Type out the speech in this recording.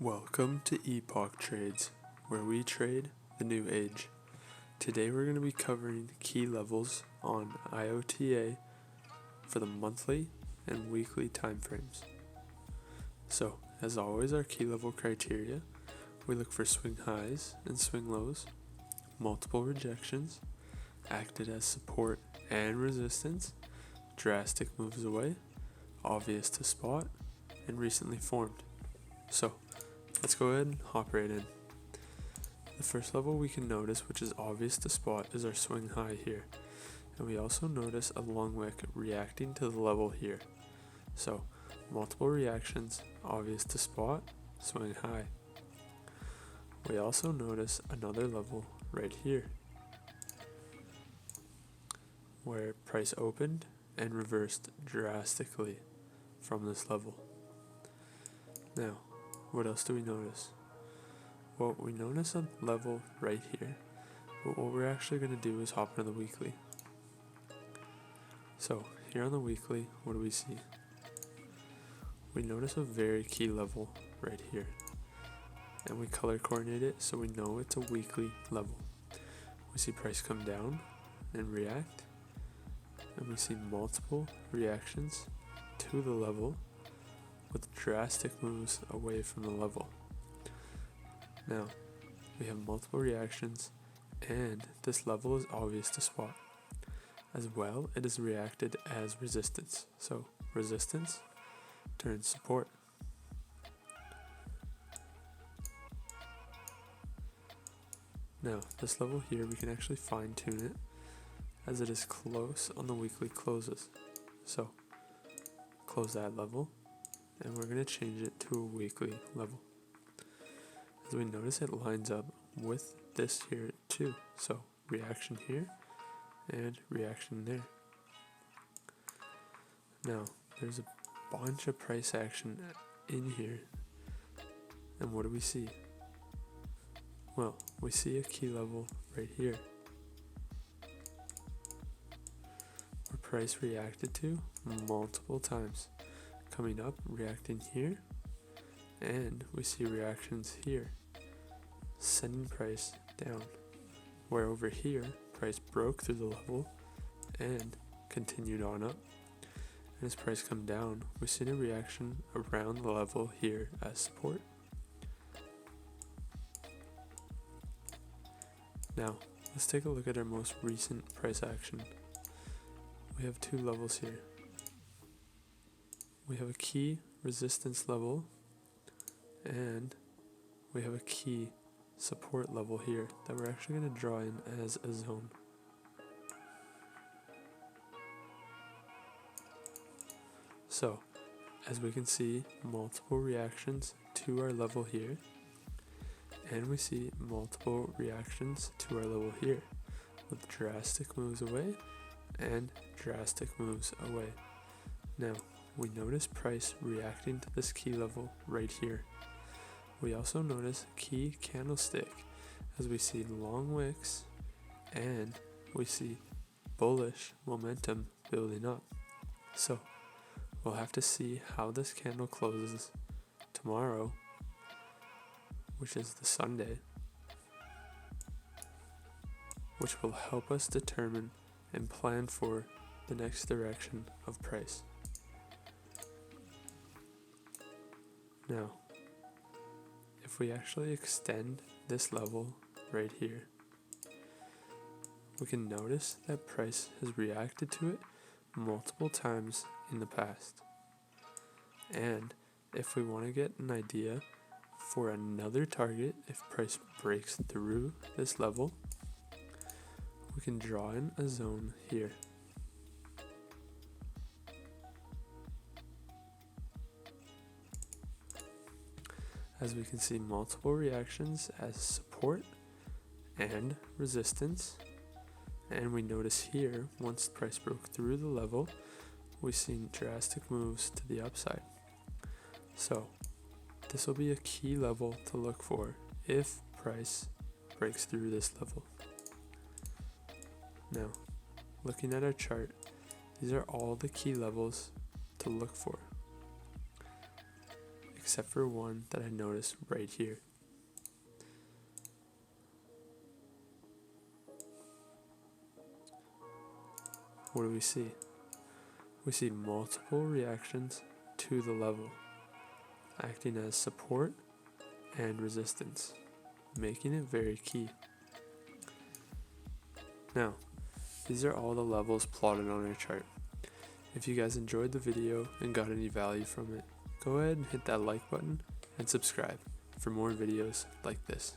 Welcome to Epoch Trades, where we trade the new age. Today we're going to be covering key levels on IOTA for the monthly and weekly time frames. So, as always, our key level criteria, we look for swing highs and swing lows, multiple rejections, acted as support and resistance, drastic moves away, obvious to spot, and recently formed. So, let's go ahead and hop right in. The first level we can notice, which is obvious to spot, is our swing high here. And we also notice a long wick reacting to the level here. So, multiple reactions, obvious to spot, swing high. We also notice another level right here, where price opened and reversed drastically from this level. Now, what else do we notice? Well, we notice a level right here, but what we're actually going to do is hop into the weekly. So, here on the weekly, what do we see? We notice a very key level right here, and we color coordinate it so we know it's a weekly level. We see price come down and react, and we see multiple reactions to the level with drastic moves away from the level. Now, we have multiple reactions, and this level is obvious to spot. As well, it is reacted as resistance. So, resistance turns support. Now, this level here, we can actually fine tune it as it is close on the weekly closes. So, close that level, and we're going to change it to a weekly level. As we notice, it lines up with this here too. So reaction here and reaction there. Now, there's a bunch of price action in here. And what do we see? Well, we see a key level right here, where price reacted to multiple times. Coming up, reacting here, and we see reactions here, sending price down, where over here, price broke through the level and continued on up. And as price come down, we see a reaction around the level here as support. Now, let's take a look at our most recent price action. We have two levels here. We have a key resistance level, and we have a key support level here that we're actually going to draw in as a zone. So, as we can see, multiple reactions to our level here, and we see multiple reactions to our level here, with drastic moves away and drastic moves away. Now, we notice price reacting to this key level right here. We also notice key candlestick as we see long wicks and we see bullish momentum building up. So we'll have to see how this candle closes tomorrow, which is the Sunday, which will help us determine and plan for the next direction of price. Now, if we actually extend this level right here, we can notice that price has reacted to it multiple times in the past. And if we want to get an idea for another target, if price breaks through this level, we can draw in a zone here. As we can see multiple reactions as support and resistance, and we notice here once price broke through the level, we've seen drastic moves to the upside. So this will be a key level to look for if price breaks through this level. Now, looking at our chart, these are all the key levels to look for. except for one that I noticed right here. What do we see? We see multiple reactions to the level, acting as support and resistance, making it very key. Now, these are all the levels plotted on our chart. If you guys enjoyed the video and got any value from it, go ahead and hit that like button and subscribe for more videos like this.